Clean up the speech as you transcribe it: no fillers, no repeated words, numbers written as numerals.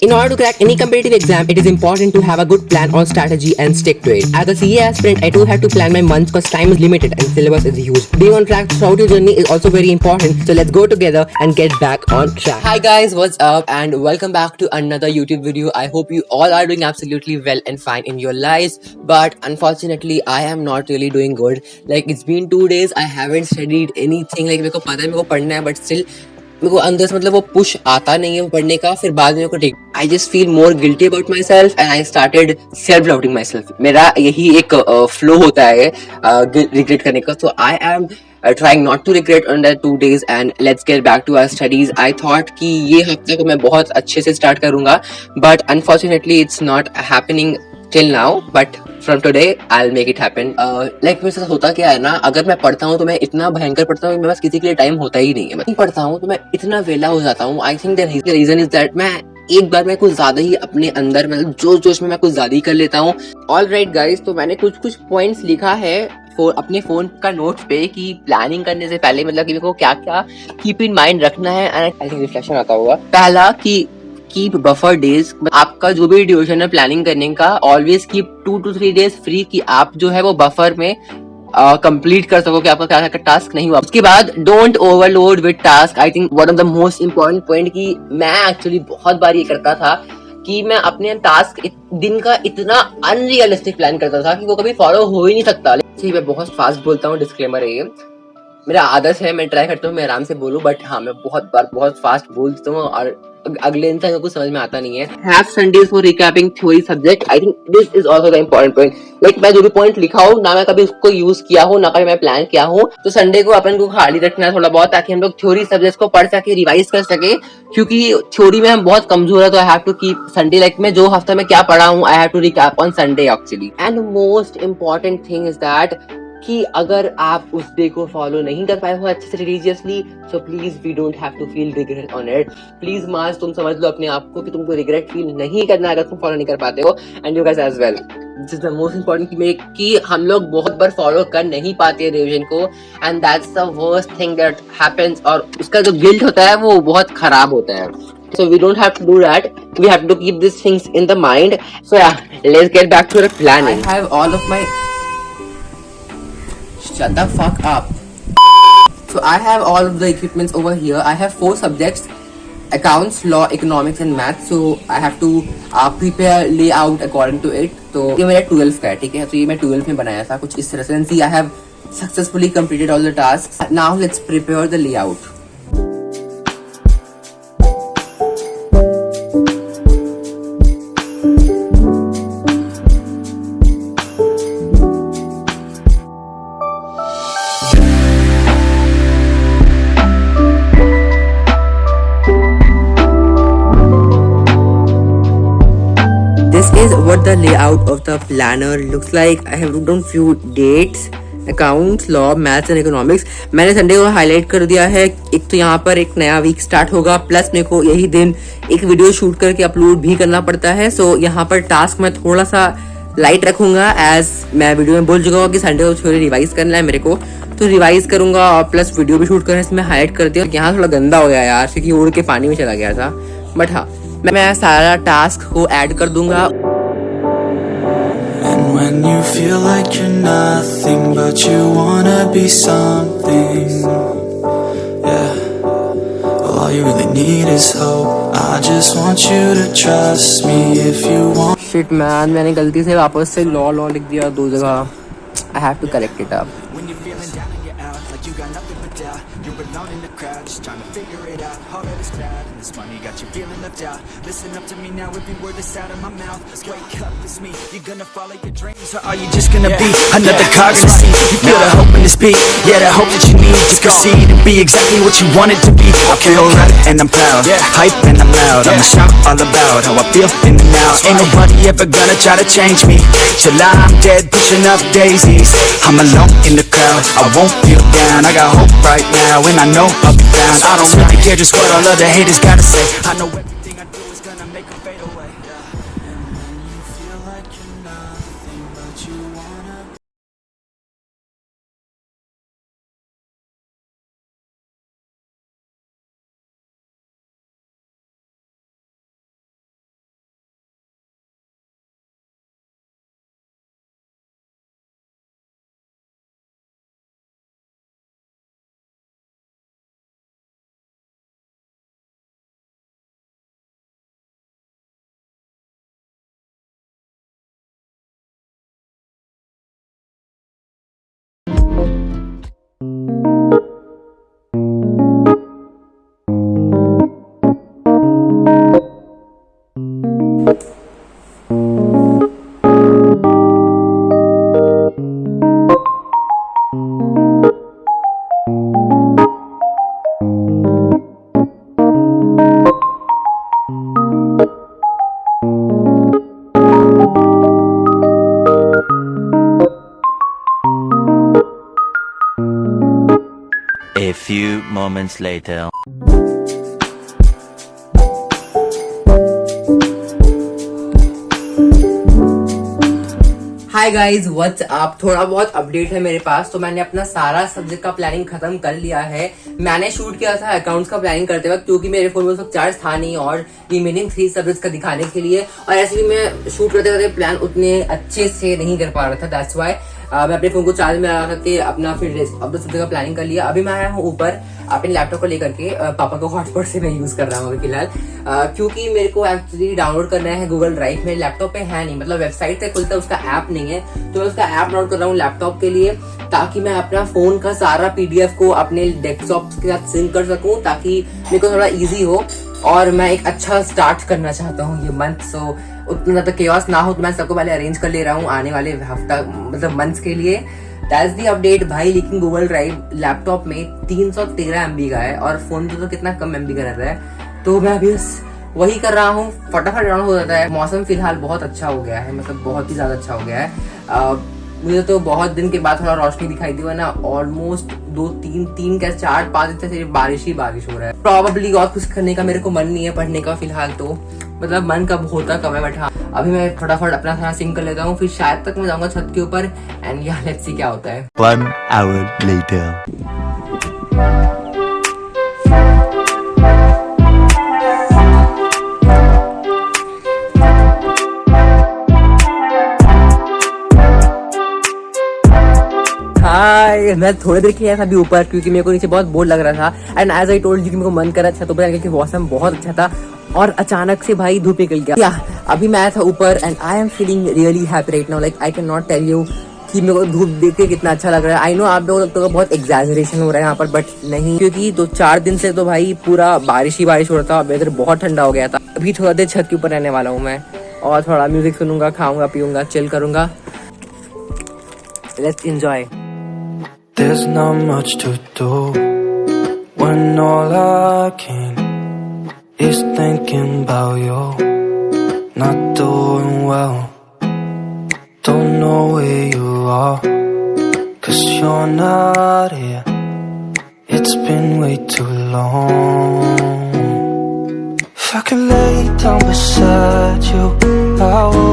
In order to crack any competitive exam, it is important to have a good plan or strategy and stick to it. As a CA aspirant, I too have to plan my months because time is limited and syllabus is huge. Being on track throughout your journey is also very important. So let's go together and get back on track. Hi guys, what's up? And welcome back to another YouTube video. I hope you all are doing absolutely well and fine in your lives. But unfortunately, I am not really doing good. Like it's been 2 days, I haven't studied anything. Like मेरे को पता है मेरे को पढ़ना है, but still मेरे को अंदर से मतलब वो पुश आता नहीं है पढ़ने का. फिर बाद में मेरे को ठीक I just feel more guilty about myself and I started self doubting myself. मेरा यही एक फ्लो होता है रिग्रेट करने का. So I am trying not to regret on that 2 days and let's get back to our studies. I thought कि ये हफ्ते को मैं बहुत अच्छे से स्टार्ट करूंगा, but unfortunately it's not happening till now. But from today I'll make it happen. Like मेरे साथ होता क्या है ना, अगर मैं पढ़ता हूँ तो मैं इतना भयंकर पढ़ता हूँ कि मेरे पास किसी के लिए टाइम होता ही नहीं है. मैं पढ़ता हूँ तो मैं इतना वेला हो जाता हूँ. I think the reason is that मैं एक बार मैं कुछ ज्यादा ही अपने अंदर मतलब जोश जोश में मैं कुछ ज्यादा ही कर लेता हूँ. ऑल राइट गाइज, तो मैंने कुछ कुछ पॉइंट्स लिखा है अपने फोन का नोट्स पे कि प्लानिंग करने से पहले मतलब कि मेरे को क्या क्या कीप इन माइंड रखना है. एंड आई थिंक रिफ्लेक्शन आता होगा. पहला कि कीप बफर डेज. आपका जो भी ड्यूरेशन है प्लानिंग करने का, always keep 2 to 3 days free कि आप जो है वो बफर में कंप्लीट कर सको कि आपका क्या क्या टास्क नहीं हुआ. उसके बाद don't overload with task. I think one of the most important point कि मैं एक्चुअली बहुत बार ये करता था कि मैं अपने टास्क दिन का इतना अनरियलिस्टिक प्लान करता था कि वो कभी फॉलो हो ही नहीं सकता. मैं बहुत फास्ट बोलता हूँ, डिस्क्लेमर है ये, मेरा आदत है, मैं ट्राई करता हूँ मैं आराम से बोलूं, बट हाँ मैं बहुत बार बहुत फास्ट बोलता हूँ और अगले इंसान को कुछ समझ में आता नहीं है. Have Sundays for रिकैपिंग theory subject. I think this is also the important point. Like मैं जो भी पॉइंट लिखा हूँ ना मैं कभी उसको यूज किया हूँ ना कभी मैं प्लान किया हूँ, तो संडे को अपन को खाली रखना है थोड़ा बहुत ताकि हम लोग थ्योरी सब्जेक्ट को पढ़ सके, रिवाइज कर सके. क्योंकि थ्योरी में हम बहुत कमजोर है, तो I have to keep Sunday like मैं जो हफ्ता में क्या पढ़ा हूँ I have to recap on Sunday actually. And most important thing is that कि अगर आप उस डे को फॉलो नहीं कर पाए हो अच्छे से religiously, so please we don't have to feel regret on it. Please मार्स तुम समझ लो अपने आप को कि तुमको रिग्रेट फील नहीं करना है अगर तुम फॉलो नहीं कर पाते हो. And you guys as well. This is the most important कि हम लोग बहुत बार फॉलो कर नहीं पाते हैं रिविजन को, and that's the worst thing that happens. और उसका जो गिल्ट होता है वो बहुत खराब होता है. So we don't have to do that. We have to keep these things in the mind. So yeah, let's get back to the planning. I have all of my Shut the fuck up. So I have all of the equipments over here. I have 4 subjects: accounts, law, economics and math. So I have to prepare layout according to it. तो ये मेरा 12th का है, ठीक है. तो ये मैं 12th में बनाया था कुछ इस तरह से. See, I have successfully completed all the tasks. Now let's prepare the layout. This is what the layout of the planner looks like. I have written down few dates: accounts, law, maths and economics. मैंने Sunday को highlight कर दिया है. एक तो यहाँ पर एक नया वीक स्टार्ट होगा, प्लस मेरे को यही दिन एक वीडियो शूट करके अपलोड भी करना पड़ता है. सो यहाँ पर टास्क मैं थोड़ा सा लाइट रखूंगा, एज मैं वीडियो में बोल चुका हूँ कि संडे को थोड़ी रिवाइज करना है मेरे को, तो रिवाइज करूंगा और प्लस वीडियो भी शूट करना है. इसमें हाईलाइट कर दिया. यहाँ थोड़ा गंदा हो गया यार क्योंकि उड़ के पानी में चला गया था, बट हाँ मैं सारा टास्क को ऐड कर दूंगा. And when you feel like you're nothing but you wanna be something, yeah, well all you really need is hope. I just want you to trust me if you want. Shit man, मैंने गलती से वापस से law लिख दिया 2 जगह. I have to correct it up. When you're feeling down and you're out, like you got nothing but doubt, you're alone in the crowd, just trying to figure it out. All that is bad, and this money got you feeling left out. Listen up to me now, every word that's out of my mouth. Wake up, it's me. You're gonna follow your dreams, or are you just gonna be another cog in the scene? You feel the hope in this beat, yeah, the hope that you need to succeed and be exactly what you want it to be. Okay, alright, and I'm proud, hype and I'm loud. I'ma shout all about how I feel in the now. Ain't nobody ever gonna try to change me till I'm dead, pushing up daisies. I'm alone in the crowd, I won't feel down. I got hope right now, and I know I'll be found. I don't really care just what all other haters gotta say. I know everything I do is gonna make them fade away. And when you feel like you're nothing but you wanna A few moments later. Hi guys what's up. थोड़ा बहुत update है मेरे पास। तो मैंने अपना सारा subject का planning खत्म कर लिया है। मैंने शूट किया था अकाउंट्स का प्लानिंग करते वक्त, क्योंकि मेरे फोन में उस वक्त चार्ज था नहीं और रिमेनिंग 3 सब्जेक्ट्स का दिखाने के लिए, और ऐसे भी मैं शूट करते करते प्लान उतने अच्छे से नहीं कर पा रहा था। दैट्स वाई मैं अपने फोन को चार्ज में लगा करके अपना फिर अपने सब्जेक्ट का प्लानिंग कर लिया। अभी मैं आया हूँ ऊपर अपने लैपटॉप को लेकर के। पापा को हॉटस्पॉट से मैं यूज कर रहा हूँ अभी फिलहाल, क्योंकि मेरे को एक्चुअली डाउनलोड करना है गूगल ड्राइव। मेरे लैपटॉप पे है नहीं, मतलब वेबसाइट पे खुलता है, उसका ऐप नहीं है। तो मैं उसका ऐप डाउनलोड कर रहा हूँ लैपटॉप के लिए, ताकि मैं अपना फोन का सारा पीडीएफ को अपने डेस्कटॉप के साथ सिंक कर सकूं, ताकि मेरे को थोड़ा इजी हो। और मैं एक अच्छा स्टार्ट करना चाहता हूँ ये मंथ, सो उतना ज्यादा केओस ना हो, तो मैं सबको पहले अरेंज कर ले रहा हूँ आने वाले हफ्ता मतलब मंथ्स के लिए। दैट्स दी अपडेट भाई। लेकिन गूगल ड्राइव लैपटॉप में 313 MB का है और फोन तो कितना कम MB का रहता है। तो मैं अभी वही कर रहा हूँ, फटाफट डाउन हो जाता है। मौसम फिलहाल बहुत अच्छा हो गया है, मतलब बहुत ही ज्यादा अच्छा हो गया है। मुझे तो बहुत दिन के बाद थोड़ा रोशनी दिखाई दी, वरना ऑलमोस्ट 4-5 दिन से सिर्फ बारिश ही बारिश हो रहा है। प्रॉबेबली और कुछ करने का मेरे को मन नहीं है पढ़ने का फिलहाल, तो मतलब मन कब होता कब है, बट हाँ अभी मैं फटाफट अपना सारा सिंक कर लेता हूँ, फिर शायद तक मैं जाऊंगा छत के ऊपर एंड या लेट्स सी क्या होता है। 1 hour later. हाय, मैं थोड़ी देर के लिए था अभी ऊपर, क्योंकि मेरे को नीचे बहुत बोर लग रहा था। And as I told you कि मेरे को मन कर रहा था तो पता कि मौसम बहुत अच्छा था और अचानक से भाई धूप निकल गया। अभी मैं था ऊपर and I am feeling really happy right now. Like I can not tell you कि मेरे को धूप देख के कितना अच्छा लग रहा है। आई नो आप लोगों को बहुत एग्जैजरेशन हो रहा है यहाँ पर, बट नहीं, क्योंकि 2-4 दिन से तो भाई पूरा बारिश ही बारिश हो रहा था। वेदर बहुत ठंडा हो गया था। अभी थोड़ा देर छत के ऊपर रहने वाला हूँ मैं, और थोड़ा म्यूजिक सुनूंगा, खाऊंगा पीऊंगा, चिल करूंगा। Let's enjoy. There's not much to do when all I can is thinking about you. Not doing well, don't know where you are, 'cause you're not here. It's been way too long. If I could lay down beside you, I would.